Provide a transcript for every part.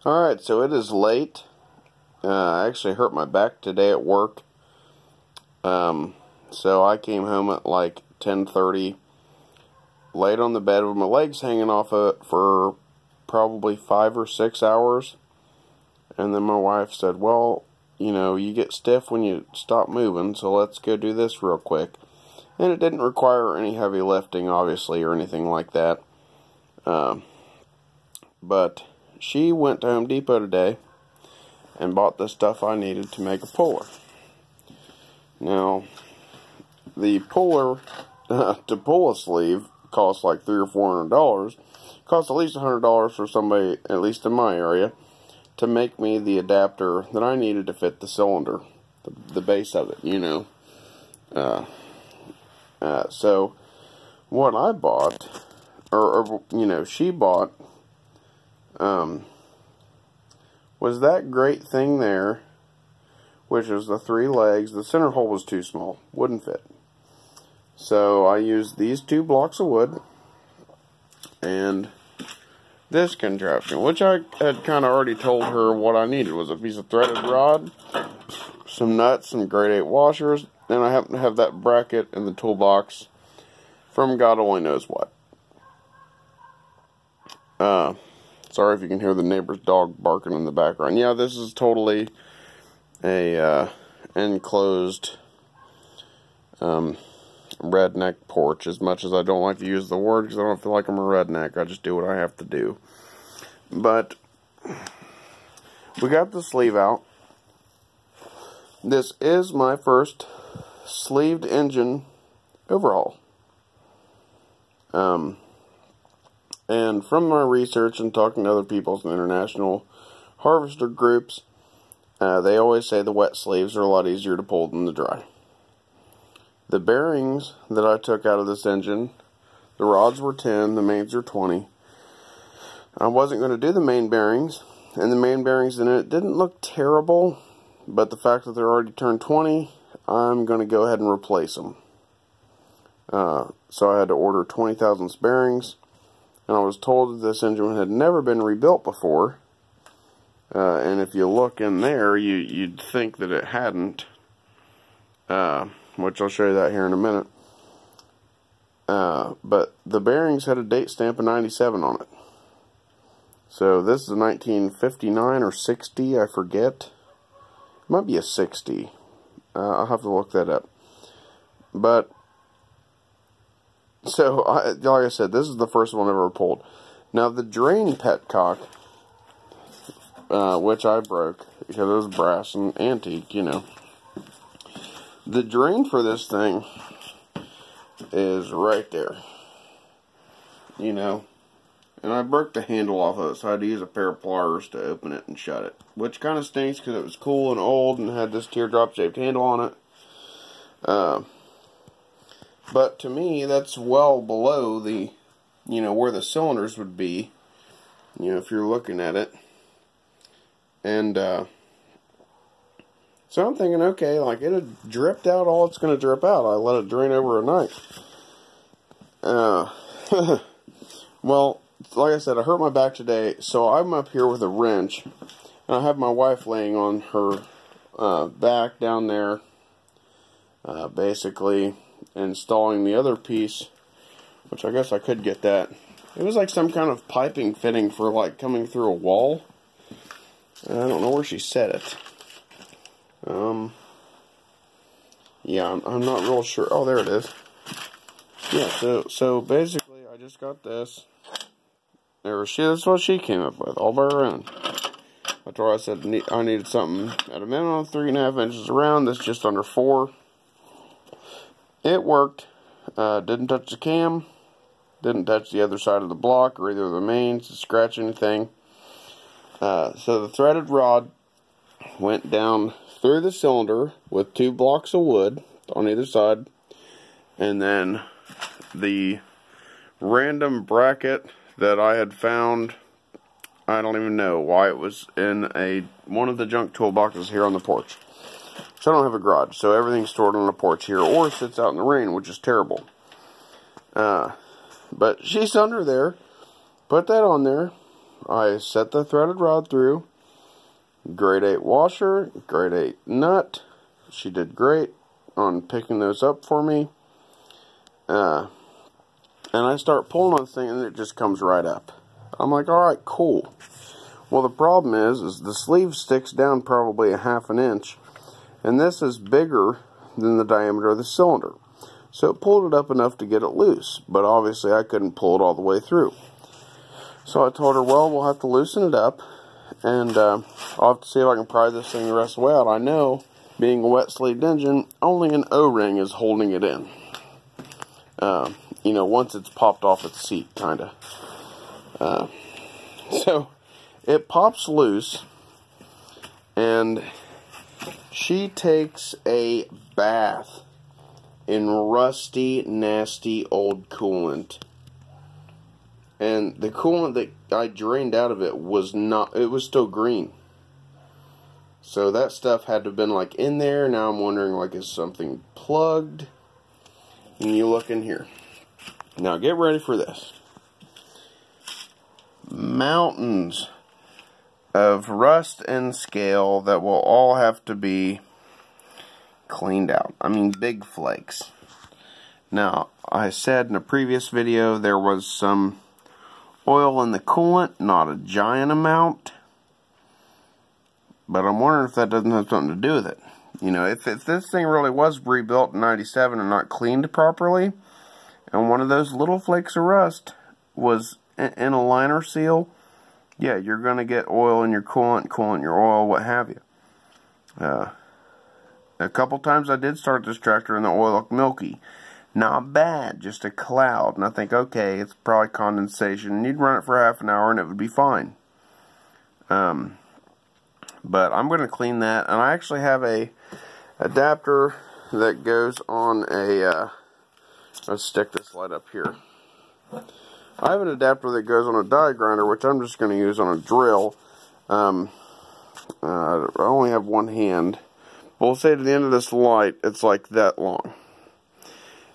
Alright, so it is late. I actually hurt my back today at work. So I came home at like 10:30, laid on the bed with my legs hanging off of it for probably 5 or 6 hours. And then my wife said, well, you know, you get stiff when you stop moving, so let's go do this real quick. And it didn't require any heavy lifting, obviously, or anything like that. But she went to Home Depot today and bought the stuff I needed to make a puller. Now, the puller to pull a sleeve costs like $300 or $400. Costs at least $100 for somebody, at least in my area, to make me the adapter that I needed to fit the cylinder, the base of it, you know. So what I bought, or you know, she bought, was that great thing there, which is the 3 legs. The center hole was too small, wouldn't fit. So I used these 2 blocks of wood and this contraption, which I had kind of already told her what I needed. Was a piece of threaded rod, some nuts, some grade 8 washers, and I happen to have that bracket in the toolbox from God only knows what. Sorry if you can hear the neighbor's dog barking in the background. Yeah, this is totally a enclosed redneck porch, as much as I don't like to use the word because I don't feel like I'm a redneck. I just do what I have to do. But we got the sleeve out. This is my first sleeved engine overhaul. And from my research and talking to other people in international harvester groups, they always say the wet sleeves are a lot easier to pull than the dry. The bearings that I took out of this engine, the rods were 10, the mains are 20. I wasn't going to do the main bearings, and the main bearings in it didn't look terrible, but the fact that they're already turned 20, I'm going to go ahead and replace them. So I had to order 20 thousandths bearings, and I was told that this engine had never been rebuilt before. And if you look in there, you'd think that it hadn't, which I'll show you that here in a minute. But the bearings had a date stamp of 97 on it. So this is a 1959 or 60, I forget. It might be a 60. I'll have to look that up. But, so, like I said, this is the first one I've ever pulled. Now, the drain petcock, which I broke because it was brass and antique, you know. The drain for this thing is right there, you know. And I broke the handle off of it, so I had to use a pair of pliers to open it and shut it. Which kind of stinks because it was cool and old and had this teardrop-shaped handle on it. But to me, that's well below the, you know, where the cylinders would be, you know, if you're looking at it. And, so I'm thinking, okay, like, it had dripped out all it's going to drip out. I let it drain over a night. Well, like I said, I hurt my back today, so I'm up here with a wrench, and I have my wife laying on her back down there, basically installing the other piece, which I guess I could get that. It was like some kind of piping fitting for, like, coming through a wall. I don't know where she set it. Yeah, I'm not real sure. Oh, there it is. Yeah, so basically, I just got this. That's what she came up with, all by her own. I told her, I said, I needed something at a minimum of 3.5 inches around. This just under 4. It worked. Didn't touch the cam. Didn't touch the other side of the block or either of the mains to scratch anything. So the threaded rod went down through the cylinder with 2 blocks of wood on either side, and then the random bracket that I had found, I don't even know why it was in one of the junk toolboxes here on the porch. So I don't have a garage, so everything's stored on the porch here, or sits out in the rain, which is terrible. But she's under there, put that on there, I set the threaded rod through. Grade 8 washer, grade 8 nut. She did great on picking those up for me. And I start pulling on this thing and it just comes right up. I'm like, alright, cool. Well, the problem is the sleeve sticks down probably a ½ an inch. And this is bigger than the diameter of the cylinder. So it pulled it up enough to get it loose. But obviously I couldn't pull it all the way through. So I told her, well, we'll have to loosen it up. And I'll have to see if I can pry this thing the rest of the way out. I know, being a wet sleeved engine, only an O-ring is holding it in. You know, once it's popped off its seat, kind of. So it pops loose, and she takes a bath in rusty, nasty old coolant. And the coolant that I drained out of it was not, it was still green. So that stuff had to have been like in there. Now I'm wondering, like, is something plugged? And you look in here. Now get ready for this. Mountains of rust and scale that will all have to be cleaned out. I mean, big flakes. Now, I said in a previous video there was some oil in the coolant, not a giant amount. But I'm wondering if that doesn't have something to do with it. You know, if this thing really was rebuilt in '97 and not cleaned properly, and one of those little flakes of rust was in a liner seal, yeah, you're going to get oil in your coolant, your oil, what have you. A couple times I did start this tractor and the oil looked milky. Not bad, just a cloud. And I think, okay, it's probably condensation. And you'd run it for ½ an hour and it would be fine. But I'm going to clean that. And I actually have a adapter that goes on a, let's stick this light up here. I have an adapter that goes on a die grinder, which I'm just going to use on a drill. I only have one hand. But we'll say to the end of this light, it's like that long.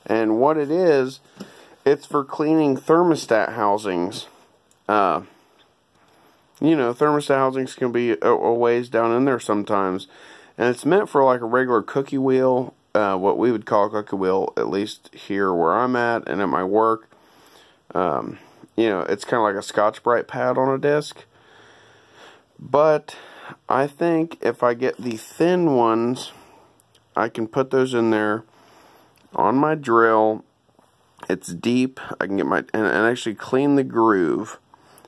And what it is, it's for cleaning thermostat housings. You know, thermostat housings can be a ways down in there sometimes. And it's meant for like a regular cookie wheel, what we would call a cookie wheel, at least here where I'm at and at my work. You know, it's kind of like a Scotch-Brite pad on a disc. But I think if I get the thin ones, I can put those in there on my drill. It's deep. I can get my and actually clean the groove.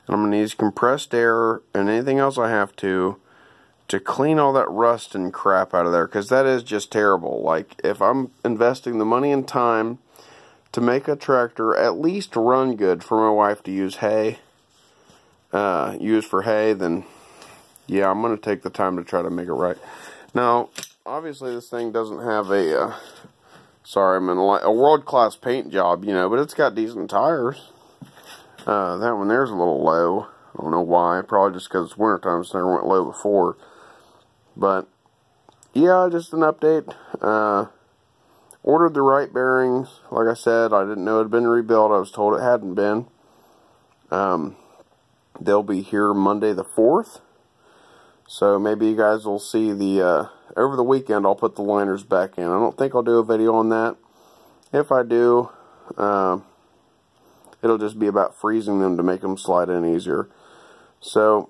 And I'm going to use compressed air and anything else I have to clean all that rust and crap out of there, because that is just terrible. Like, if I'm investing the money and time to make a tractor at least run good for my wife to use for hay, then yeah, I'm going to take the time to try to make it right. Now, obviously this thing doesn't have a sorry, I'm in a world-class paint job, you know, but it's got decent tires. That one there's a little low. I don't know why. Probably just because it's wintertime, so it never went low before. But, yeah, just an update. Ordered the right bearings. Like I said, I didn't know it had been rebuilt. I was told it hadn't been. They'll be here Monday the 4th. So maybe you guys will see the, over the weekend I'll put the liners back in. I don't think I'll do a video on that. If I do, it'll just be about freezing them to make them slide in easier. So,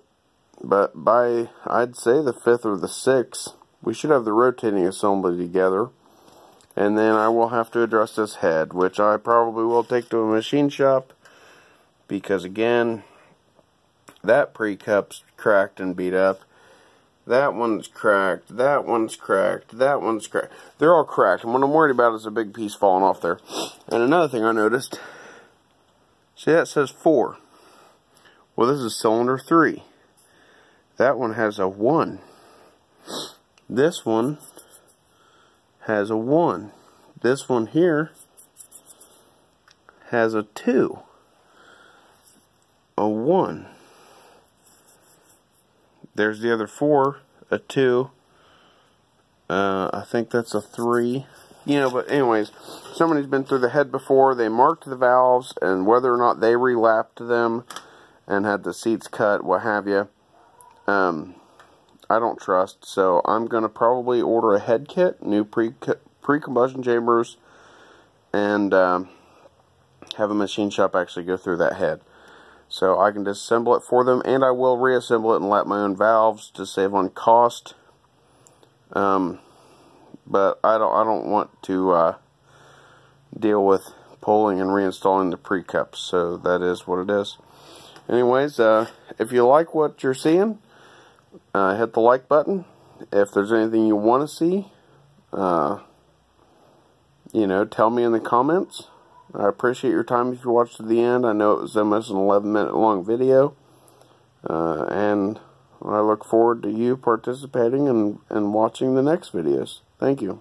but by, I'd say the 5th or the 6th, we should have the rotating assembly together. And then I will have to address this head, which I probably will take to a machine shop. Because again, that pre-cup's cracked and beat up. That one's cracked, that one's cracked, that one's cracked. They're all cracked, and what I'm worried about is a big piece falling off there. And another thing I noticed, see that says 4. Well, this is cylinder 3. That one has a 1. This one has a 1. This one here has a 2. A 1. There's the other 4, a 2, I think that's a 3, you know, but anyways, somebody's been through the head before, they marked the valves, and whether or not they relapped them, and had the seats cut, what have you, I don't trust. So I'm going to probably order a head kit, new pre-combustion chambers, and have a machine shop actually go through that head. So I can disassemble it for them, and I will reassemble it and lap my own valves to save on cost. But I don't want to deal with pulling and reinstalling the pre-cups, so that is what it is. Anyways, if you like what you're seeing, hit the like button. If there's anything you want to see, you know, tell me in the comments. I appreciate your time if you watched to the end. I know it was almost an 11-minute long video, and I look forward to you participating and watching the next videos. Thank you.